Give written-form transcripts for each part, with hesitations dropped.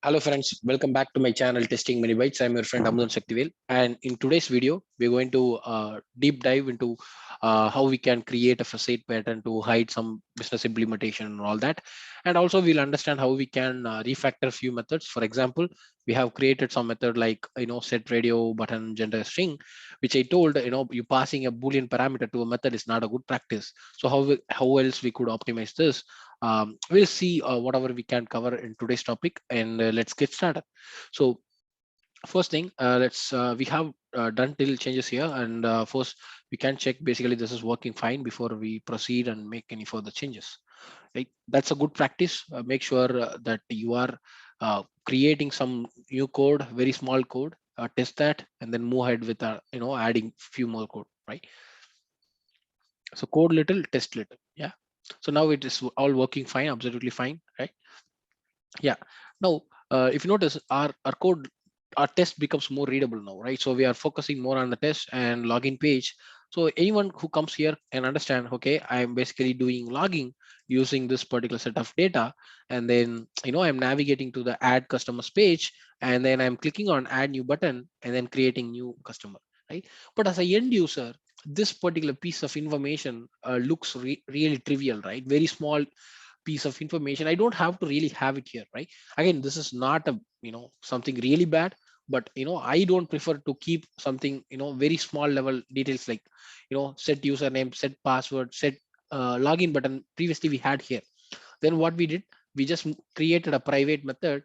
Hello friends, welcome back to my channel Testing Many Bytes. I'm your friend Amudan Shaktivel, and in today's video, we're going to deep dive into how we can create a facade pattern to hide some business implementation and all that. And also we'll understand how we can refactor few methods. For example, we have created some method like set radio button gender string, which I told you passing a boolean parameter to a method is not a good practice. So how else we could optimize this? We'll see whatever we can cover in today's topic, and let's get started. So first thing, let's we have done till changes here, and first we can check basically this is working fine before we proceed and make any further changes. Right, that's a good practice. Make sure that you are creating some new code, very small code, test that, and then move ahead with adding few more code. Right, so code little, test little. Yeah, so now it is all working fine, absolutely fine. Right. Yeah. Now, if you notice, our code, our test becomes more readable now, right? So we are focusing more on the test and login page. So anyone who comes here can understand, okay, I'm basically doing logging using this particular set of data, and then I'm navigating to the add customers page, and then I'm clicking on add new button, and then creating new customer, right? But as a end user, this particular piece of information looks really trivial, right? Very small piece of information. I don't have to really have it here, right? Again, this is not a something really bad, but I don't prefer to keep something very small level details like set username, set password, set login button. Previously we had here. Then what we did, we just created a private method,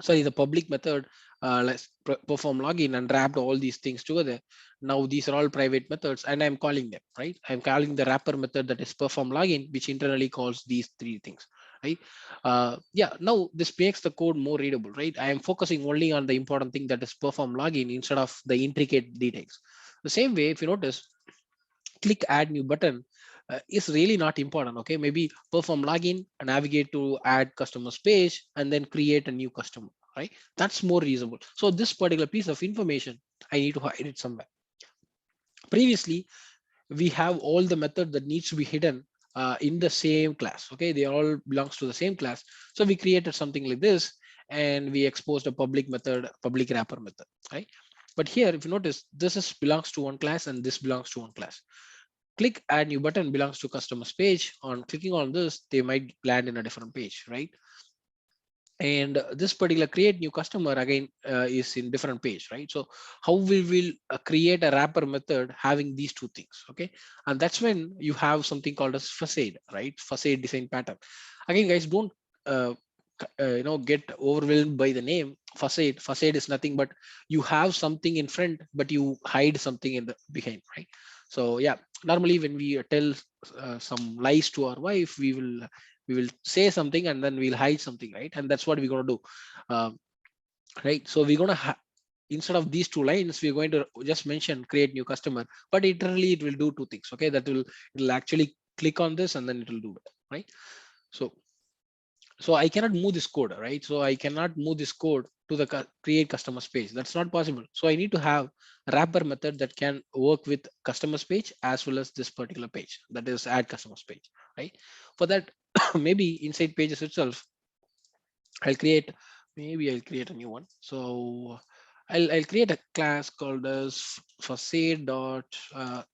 sorry, the public method. Let's perform login and wrapped all these things together. Now these are all private methods, and I'm calling them, right? I'm calling the wrapper method, that is perform login, which internally calls these three things, right? Yeah, now this makes the code more readable, right? I am focusing only on the important thing, that is perform login, instead of the intricate details. The same way, if you notice, click add new button is really not important. Okay, maybe perform login, navigate to add customers page, and then create a new customer, right? That's more reasonable. So this particular piece of information, I need to hide it somewhere. Previously we have all the method that needs to be hidden in the same class. Okay, they all belongs to the same class. So we created something like this, and we exposed a public method, public wrapper method, right? But here, if you notice, this is belongs to one class and this belongs to one class. Click add new button belongs to customers page. On clicking on this, they might land in a different page, right? And this particular create new customer again is in different page, right? So how we will create a wrapper method having these two things? Okay, and that's when you have something called as facade, right? Facade design pattern. Again, guys, don't uh, get overwhelmed by the name facade. Facade is nothing but you have something in front but you hide something in the behind, right? So yeah, normally when we tell some lies to our wife, we will say something and then we'll hide something, right? And that's what we're going to do. um, right, so we're going to instead of these two lines, we're going to just mention create new customer, but literally it will do two things. Okay, that will, it'll actually click on this and then it will do it, right? So so I cannot move this code, right? So I cannot move this code to the create customer page. That's not possible. So I need to have a wrapper method that can work with customers page as well as this particular page, that is add customers page, right? For that, maybe inside pages itself, I'll create, maybe I'll create a new one. So I'll create a class called as facade dot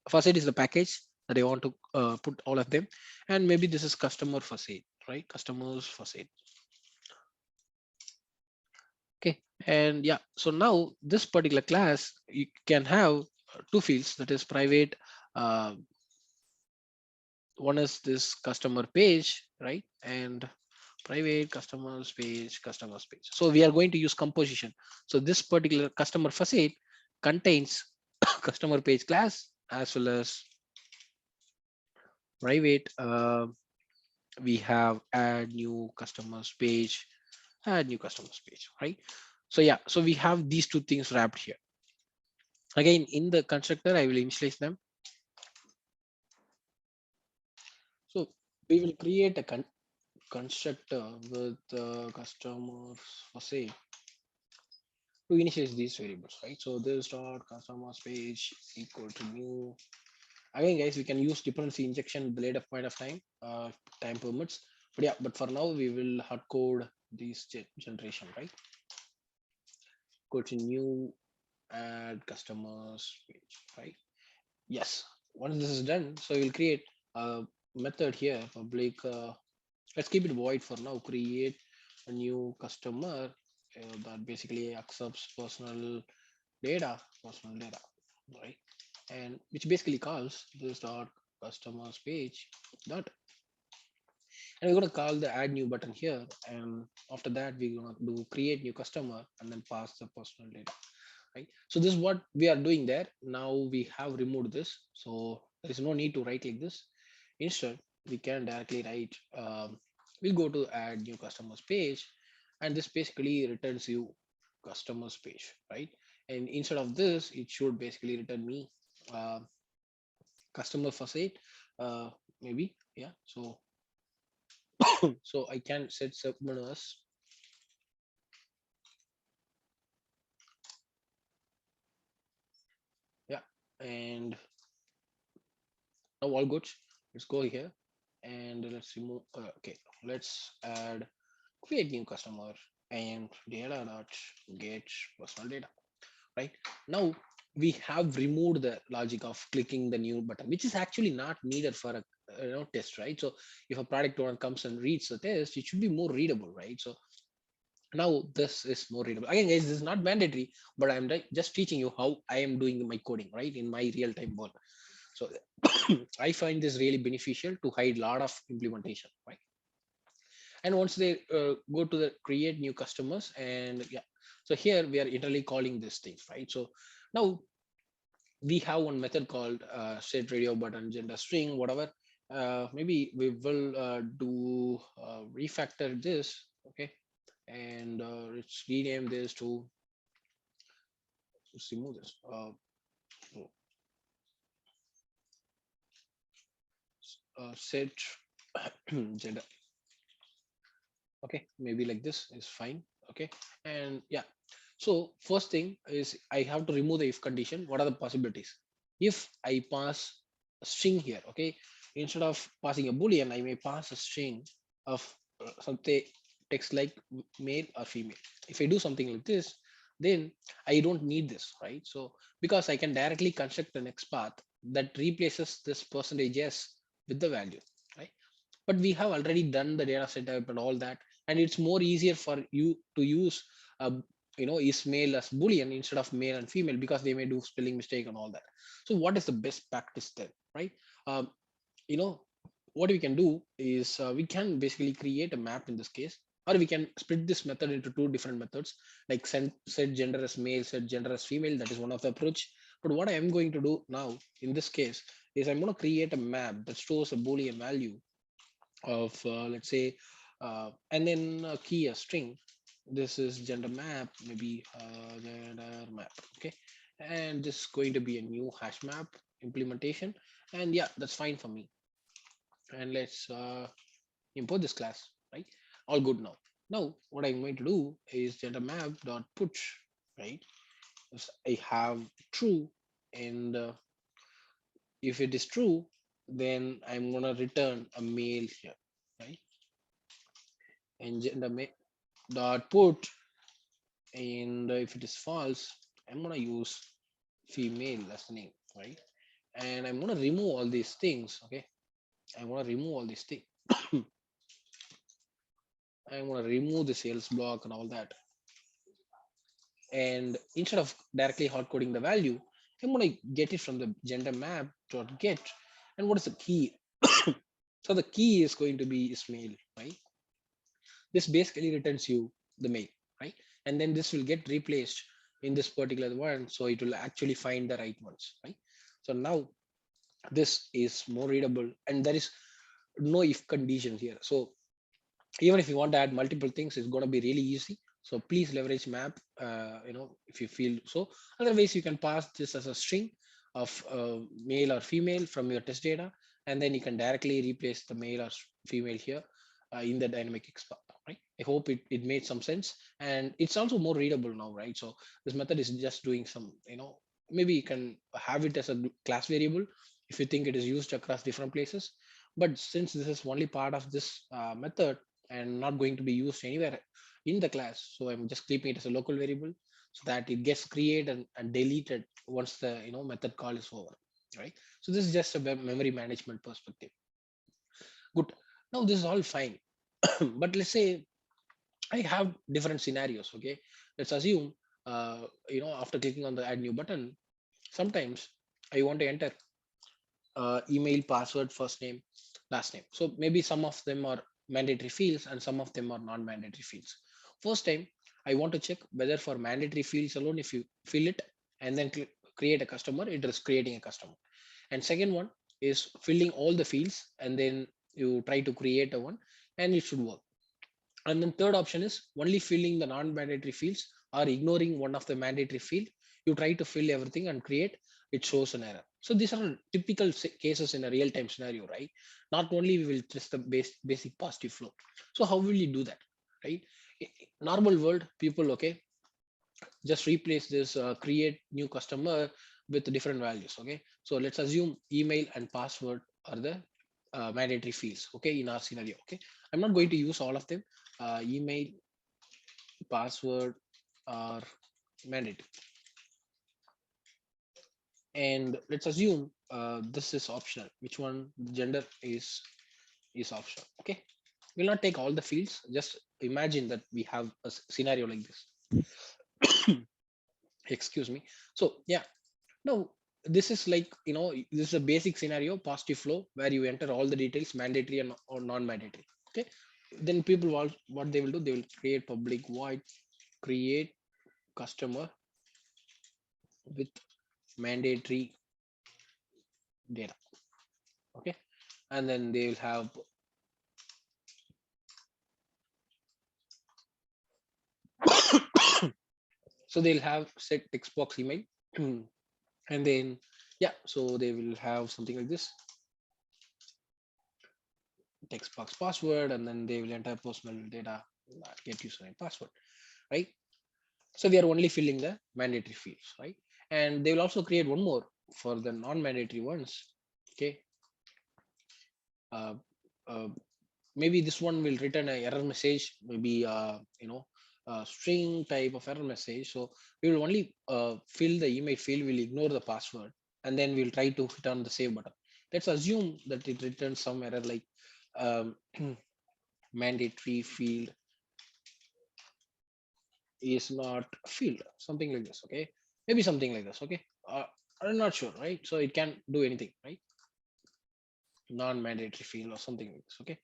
facade is the package that I want to put all of them, and maybe this is customer facade, right? Customers facade. Okay, and yeah, so now this particular class, you can have two fields, that is private. uh, One is this customer page, right? And private customers page. So we are going to use composition. So this particular customer facade contains customer page class as well as private. We have add new customers page, add new customers page, right? So yeah, so we have these two things wrapped here. Again, in the constructor, I will initialize them. So we will create a constructor with customers facade to initialize these variables, right? So this dot customers page equal to new. Again, guys, we can use dependency injection at the later point of time, time permits. But yeah, but for now we will hard code this generation, right? Go to new, add customers page, right? Yes. Once this is done, so we'll create a method here, public. Let's keep it void for now. Create a new customer that basically accepts personal data, right? And which basically calls this dot customers page dot, and we're going to call the add new button here, and after that we're going to do create new customer and then pass the personal data, right? So this is what we are doing there. Now we have removed this, so there is no need to write like this. Instead we can directly write, we'll go to add new customers page, and this basically returns you customers page, right? And instead of this it should basically return me uh, customer facade, maybe, yeah. So so I can set submenus, yeah. And now all good. Let's go here and let's remove, okay, let's add create new customer and data dot get personal data, right? Now we have removed the logic of clicking the new button, which is actually not needed for a test, right? So if a product owner comes and reads the test, it should be more readable, right? So now this is more readable. Again, guys, this is not mandatory, but I'm just teaching you how I am doing my coding, right, in my real time world. So I find this really beneficial to hide a lot of implementation, right? And once they go to the create new customers, and yeah, so here we are internally calling these things, right? So now we have one method called set radio button gender string, whatever. Maybe we will do refactor this, okay, and let's rename this to, let's remove this, set gender, okay, maybe like this is fine, okay. And yeah, so first thing is I have to remove the if condition. What are the possibilities? If I pass a string here, okay, instead of passing a boolean I may pass a string of something text like male or female. If I do something like this, then I don't need this, right? So because I can directly construct the next path that replaces this percentage s with the value, right? But we have already done the data setup and all that, and it's more easier for you to use uh, is male as boolean instead of male and female, because they may do spelling mistake and all that. So what is the best practice then, right? um, you know what we can do is we can basically create a map in this case, or we can split this method into two different methods, like set gender as male, set gender as female. That is one of the approach. But what I am going to do now in this case is I'm going to create a map that stores a boolean value of let's say and then key a string. This is gender map, maybe gender map, okay. And this is going to be a new hash map implementation, and yeah, that's fine for me. And let's import this class, right? All good now. Now what I'm going to do is gender map dot put, right? If I have true, and if it is true, then I'm gonna return a male here, right? And gender dot put, and if it is false, I'm gonna use female as the name, right? And I'm gonna remove all these things, okay. I want to remove all these things. I want to remove the sales block and all that, and instead of directly hard coding the value, I'm going to get it from the gender map dot get. And what is the key? So the key is going to be Ismail, right? This basically returns you the mail, right? And then this will get replaced in this particular one, so it will actually find the right ones, right? So now this is more readable, and there is no if condition here. So even if you want to add multiple things, it's going to be really easy. So please leverage map, if you feel so. Otherwise you can pass this as a string of male or female from your test data, and then you can directly replace the male or female here in the dynamic export, right? I hope it made some sense, and it's also more readable now, right? So this method is just doing some, maybe you can have it as a class variable if you think it is used across different places. But since this is only part of this method, and not going to be used anywhere in the class. So I'm just keeping it as a local variable so that it gets created and deleted once the method call is over, right? So this is just a memory management perspective. Good. Now this is all fine, but let's say I have different scenarios. Okay, let's assume after clicking on the add new button, sometimes I want to enter email, password, first name, last name. So maybe some of them are mandatory fields and some of them are non-mandatory fields. First time, I want to check whether for mandatory fields alone, if you fill it and then create a customer, it is creating a customer. And second one is filling all the fields and then you try to create a one and it should work. And then third option is only filling the non-mandatory fields or ignoring one of the mandatory field. You try to fill everything and create, it shows an error. So these are typical cases in a real-time scenario, right? Not only we will test the basic positive flow. So how will you do that, right? Normal world, people, okay, just replace this create new customer with different values. Okay, so let's assume email and password are the mandatory fields, okay, in our scenario. Okay, I'm not going to use all of them. Email, password are mandatory, and let's assume this is optional. Which one? The gender is optional. Okay, we'll not take all the fields. Just imagine that we have a scenario like this. Excuse me. So yeah, no, this is like, this is a basic scenario, positive flow, where you enter all the details, mandatory and or non-mandatory. Okay. Then people will, what they will do, they will create public void, create customer with mandatory data. Okay. And then they will have, so they'll have set text box email. And then, yeah, so they will have something like this, text box password, and then they will enter personal data, get username password, right? So we are only filling the mandatory fields, right? And they will also create one more for the non-mandatory ones. Okay. Uh, uh, Maybe this one will return a error message, maybe string type of error message. So we will only fill the email field, will ignore the password, and then we'll try to hit on the save button. Let's assume that it returns some error like um, mandatory field is not filled, something like this. Okay, maybe something like this. Okay, I'm not sure, right? So it can do anything, right? Non-mandatory field or something like this. Okay,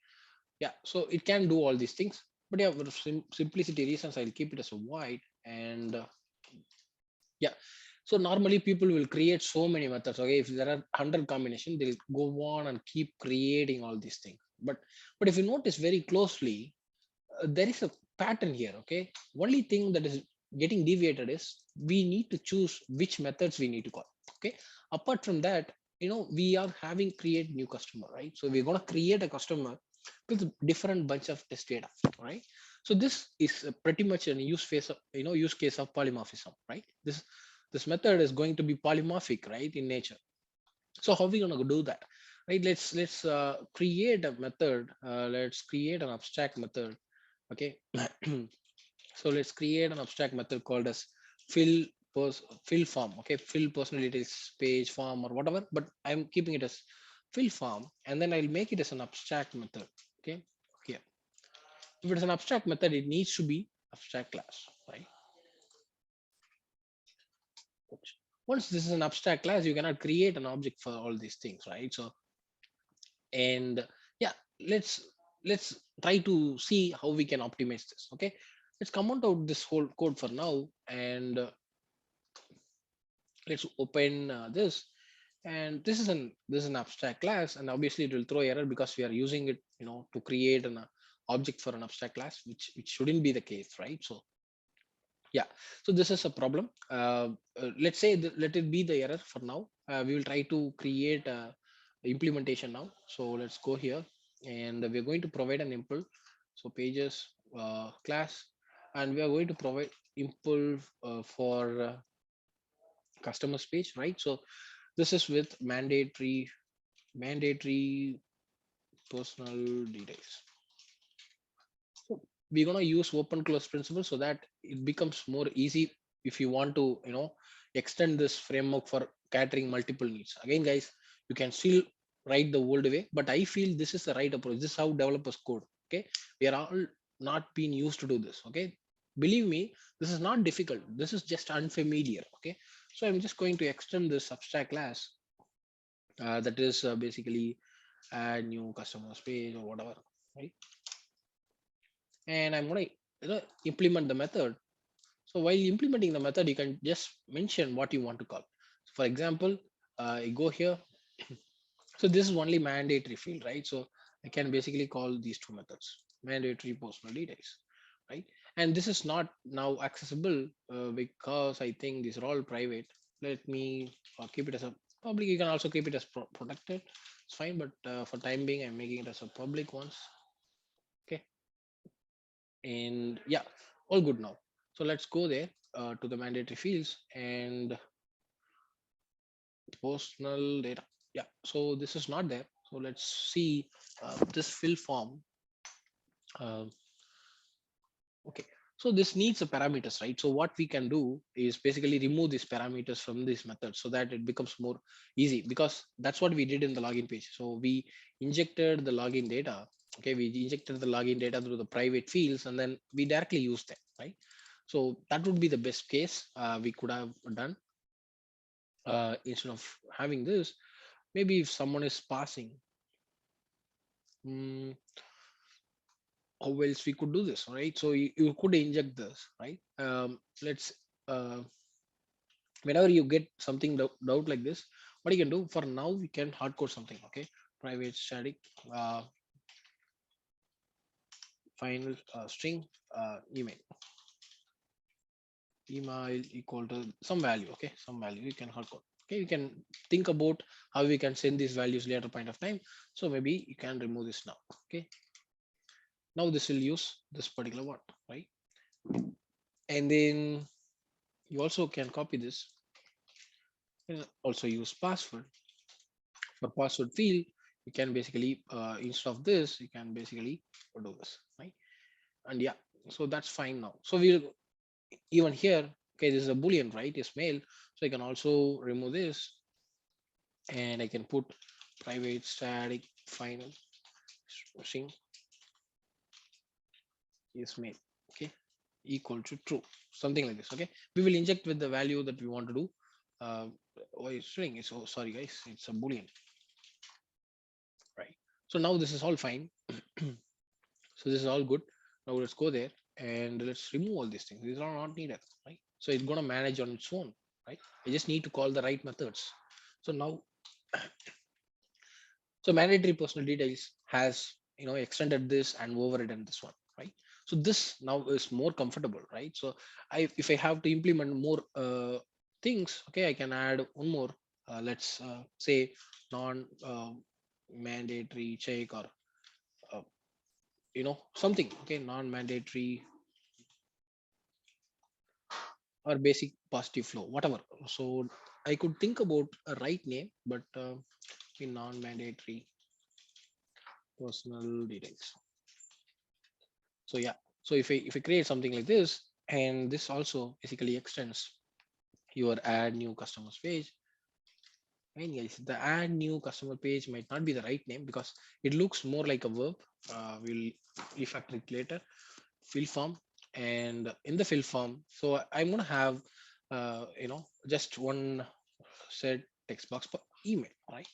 yeah, so it can do all these things, but yeah, for simplicity reasons, I'll keep it as a void. And yeah, so normally people will create so many methods. Okay, if there are 100 combination, they'll go on and keep creating all these things. But if you notice very closely, there is a pattern here. Okay, only thing that is getting deviated is we need to choose which methods we need to call. Okay, apart from that, we are having create new customer, right? So we're going to create a customer with a different bunch of test data, right? So this is pretty much an use case of polymorphism, right? This method is going to be polymorphic, right, in nature. So how are we going to do that, right? Let's create a method. Let's create an abstract method. Okay. So let's create an abstract method called as fill fill form. Okay, fill personal details page form or whatever, but I'm keeping it as fill form, and then I'll make it as an abstract method. Okay, here, if it is an abstract method, it needs to be abstract class, right? Once this is an abstract class, you cannot create an object for all these things, right? So, and yeah, let's try to see how we can optimize this. Okay, let's comment out this whole code for now, and let's open this. And this is an abstract class, and obviously it will throw error because we are using it, to create an object for an abstract class, which shouldn't be the case, right? So yeah, so this is a problem. Let's say let it be the error for now. We will try to create a implementation now. So let's go here, and we're going to provide an impl. So pages class, and we are going to provide impl for customers page, right? So this is with mandatory personal details. we're going to use open close principle so that it becomes more easy if you want to extend this framework for catering multiple needs. Again guys, you can still write the old way, but I feel this is the right approach. This is how developers code. Okay, we are all not being used to do this. Okay, believe me, this is not difficult, this is just unfamiliar. Okay, so I'm just going to extend this abstract class, that is basically add new customers page or whatever, right? And I'm going to implement the method. So while implementing the method, you can just mention what you want to call. So for example, I go here. So this is only mandatory field, right? So I can basically call these two methods, mandatory personal details, right? And this is not now accessible because I think these are all private. Let me keep it as a public. You can also keep it as protected. It's fine, but for time being, I'm making it as a public ones. Okay, and yeah, all good now. So let's go there to the mandatory fields and personal data. Yeah, so this is not there. So let's see this fill form. uh, okay, so this needs a parameters, right? So what we can do is basically remove these parameters from this method so that it becomes more easy, because that's what we did in the login page. So we injected the login data. Okay, we injected the login data through the private fields and then we directly used them, right? So that would be the best case we could have done. Instead of having this, maybe if someone is passing, mm, how else we could do this, right? So you could inject this, right? Let's uh, whenever you get something doubt like this, what you can do for now, we can hardcode something. Okay, private static uh, final string email equal to some value. Okay, some value you can hardcode. Okay, you can think about how we can send these values later point of time. So maybe you can remove this now. Okay, now this will use this particular one, right? And then you also can copy this and also use password. For password field, you can basically instead of this, you can basically do this, right? And yeah, so that's fine now. So we'll even here, okay, this is a boolean, right? Is mail. So I can also remove this and I can put private static final string is mail. Okay, equal to true, something like this. Okay, we will inject with the value that we want to do. Why string is, oh sorry guys, it's a boolean, right? So now this is all fine. So this is all good. Now let's go there and let's remove all these things. These are not needed, right? So it's gonna manage on its own, right? I just need to call the right methods. So now, so mandatory personal details has extended this and overridden this one, right? So this now is more comfortable, right? So if I have to implement more things, okay, I can add one more. Let's say non mandatory check or uh, something. Okay, non-mandatory or basic positive flow, whatever. So I could think about a right name, but in non-mandatory personal details. So yeah, so if I create something like this, and this also basically extends your add new customers page. And yes, the add new customer page might not be the right name because it looks more like a verb. We'll refactor it later. Fill form, and in the fill form, so I'm gonna have just one set text box per email, right?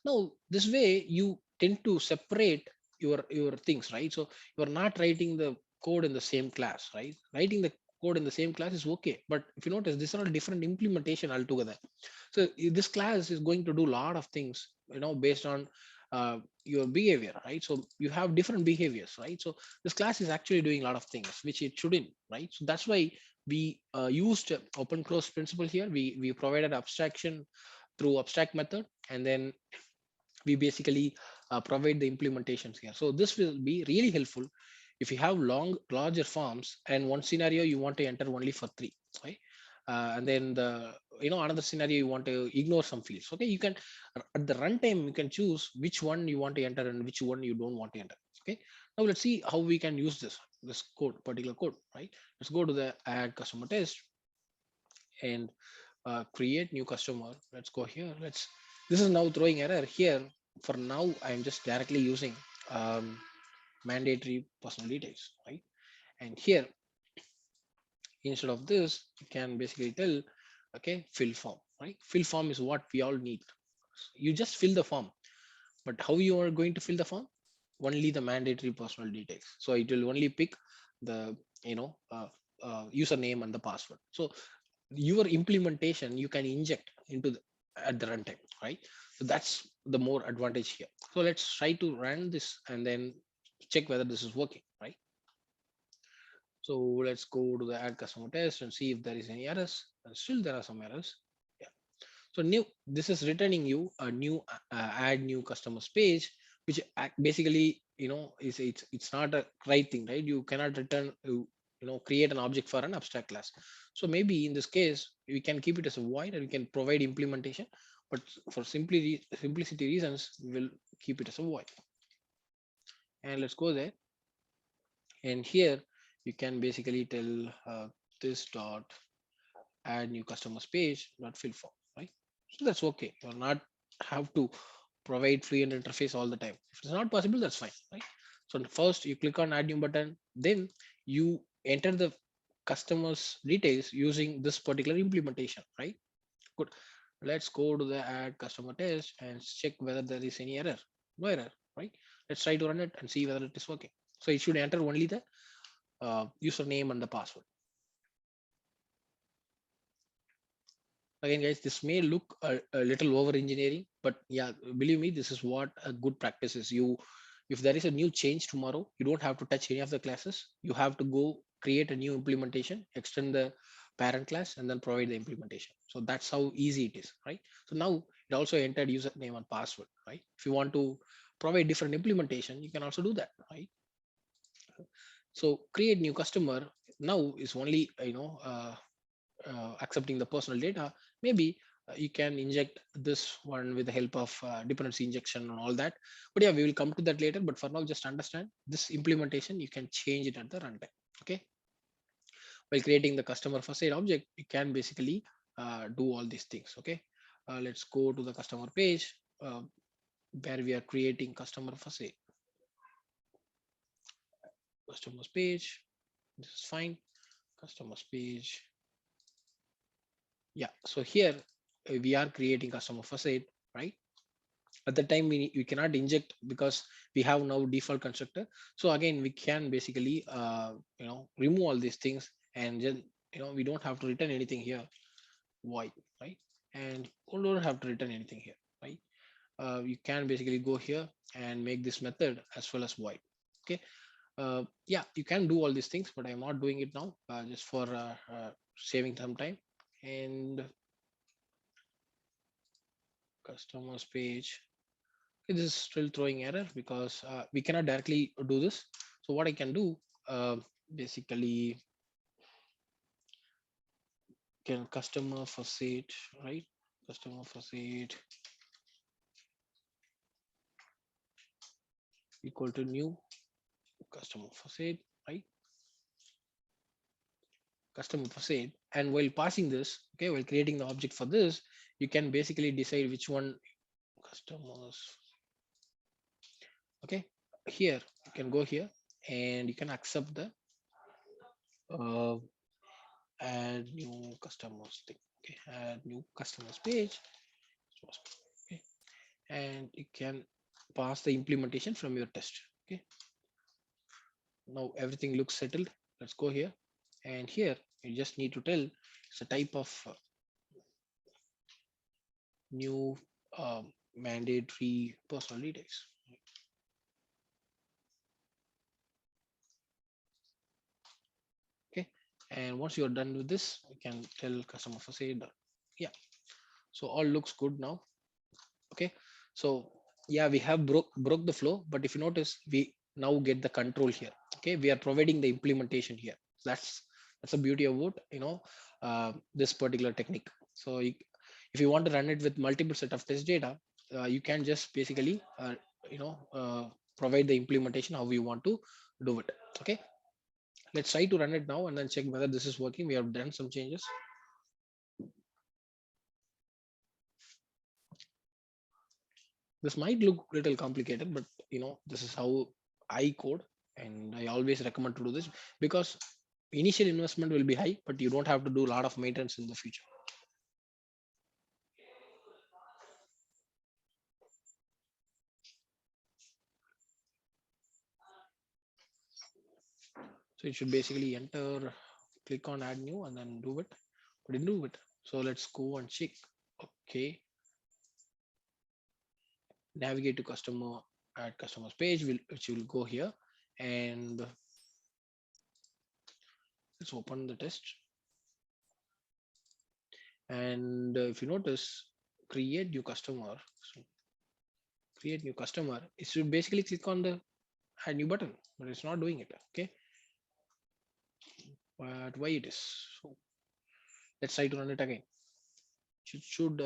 Now this way you tend to separate your things, right? So you're not writing the code in the same class, right? Writing the code in the same class is okay, but if you notice, these are all different implementation altogether. So this class is going to do a lot of things, based on your behavior, right? So you have different behaviors, right? So this class is actually doing a lot of things which it shouldn't, right? So that's why we used open close principle here. We provided abstraction through abstract method, and then we basically provide the implementations here. So this will be really helpful if you have larger forms and one scenario you want to enter only for three, right? And then another scenario you want to ignore some fields. Okay, you can at the runtime you can choose which one you want to enter and which one you don't want to enter. Okay, now let's see how we can use this particular code, right? Let's go to the add customer test and create new customer. Let's go here. This is now throwing error here. For now I'm just directly using um, mandatory personal details, right? And here, instead of this, you can basically tell, okay, fill form, right? Fill form is what we all need. You just fill the form, but how you are going to fill the form? Only the mandatory personal details. So it will only pick the, username and the password. So your implementation you can inject into at the runtime, right? So that's the more advantage here. So let's try to run this and then check whether this is working, right? So let's go to the add customer test and see if there is any errors. And still there are some errors. Yeah. So this is returning you a new add new customers page, which basically, it's not a right thing, right? You cannot return, create an object for an abstract class. So maybe in this case, we can keep it as a void and we can provide implementation, but for simplicity reasons, we will keep it as a void. And let's go there. And here you can basically tell this dot add new customers page not fill form, right? So that's okay. You'll not have to provide fluent interface all the time. If it's not possible, that's fine, right? So first you click on add new button, then you enter the customers details using this particular implementation, right? Good. Let's go to the add customer test and check whether there is any error. No error, right? Let's try to run it and see whether it is working. So it should enter only the username and the password. Again, guys, this may look a little over engineering, but yeah, believe me, this is what a good practice is. If there is a new change tomorrow, you don't have to touch any of the classes. You have to go create a new implementation, extend the parent class, and then provide the implementation. So that's how easy it is, right? So now it also entered username and password, right? If you want to provide different implementation, you can also do that, right? So create new customer now is only, accepting the personal data. Maybe you can inject this one with the help of dependency injection and all that. But yeah, we will come to that later. But for now, just understand this implementation, you can change it at the runtime. Okay. While creating the customer first aid object, you can basically do all these things. Okay. Let's go to the customer page where we are creating customer first aid. Customers page. This is fine. Customers page. Yeah. So here we are creating customer first aid, right? At the time we cannot inject because we have now default constructor. So again, we can basically remove all these things and then we don't have to return anything here, void, right? And we don't have to return anything here, right? You can basically go here and make this method as well as void. Okay. Yeah, you can do all these things, but I'm not doing it now, just for saving some time. And customers page. It is still throwing error because we cannot directly do this. So what I can do, basically, can customer facade, right? Customer facade equal to new customer facade, right? Customer facade. And while passing this, okay, while creating the object for this, you can basically decide which one customers. Okay, here you can go here and you can accept the uh, add new customers thing. Okay, add new customers page. Okay, and you can pass the implementation from your test. Okay, now everything looks settled. Let's go here, and here you just need to tell it's a type of new mandatory personal details. Okay, and once you're done with this, you can tell customer for say done. Yeah, so all looks good now. Okay, so yeah, we have broke the flow, but if you notice, we now get the control here. Okay, we are providing the implementation here. That's a beauty of what this particular technique. So if you want to run it with multiple set of test data, you can just basically provide the implementation how we want to do it. Okay, let's try to run it now and then check whether this is working. We have done some changes. This might look a little complicated, but this is how I code, and I always recommend to do this because initial investment will be high, but you don't have to do a lot of maintenance in the future. So it should basically enter, click on add new, and then do it. But didn't do it. So let's go and check. Okay, navigate to customer, add customers page, which will go here, and let's open the test. And if you notice, create new customer. So create new customer. It should basically click on the add new button, but it's not doing it. Okay, but why it is? So let's try to run it again. Should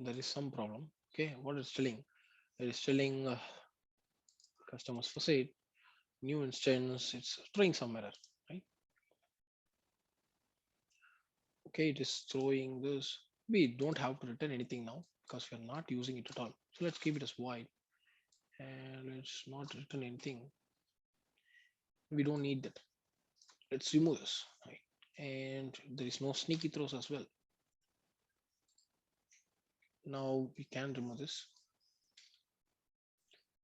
there is some problem. Okay, what is telling? It is telling customers for sale, new instance. It's throwing some error, right? Okay, it is throwing this. We don't have to return anything now because we are not using it at all. So let's keep it as void and let's not return anything. We don't need that. Let's remove this, right? And there is no sneaky throws as well. Now we can remove this.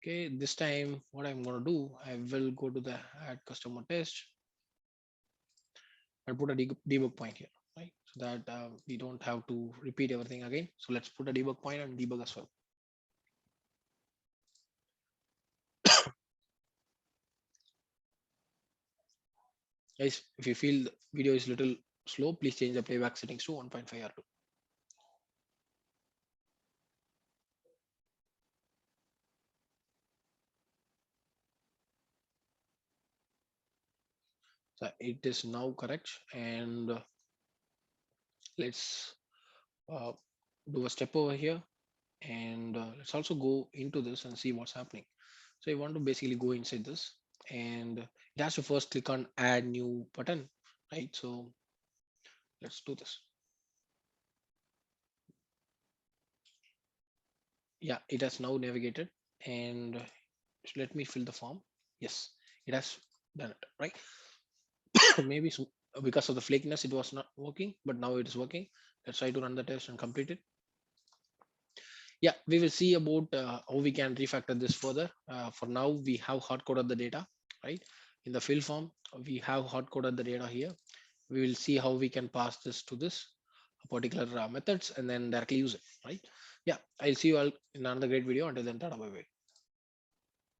Okay, this time what I'm going to do, I will go to the add customer test and put a debug point here, right? So that we don't have to repeat everything again. So let's put a debug point and debug as well. Guys, if you feel the video is little slow, please change the playback settings to 1.5 R2. So it is now correct, and let's uh, do a step over here, and let's also go into this and see what's happening. So you want to basically go inside this, and it has to first click on add new button, right? So let's do this. Yeah, it has now navigated, and let me fill the form. Yes, it has done it, right? Maybe because of the flakiness it was not working, but now it is working. Let's try to run the test and complete it. Yeah, we will see about how we can refactor this further. For now we have hard coded the data, right? In the fill form we have hard coded the data here. We will see how we can pass this to this particular methods and then directly use it, right? Yeah, I'll see you all in another great video. Until then, tada, bye bye.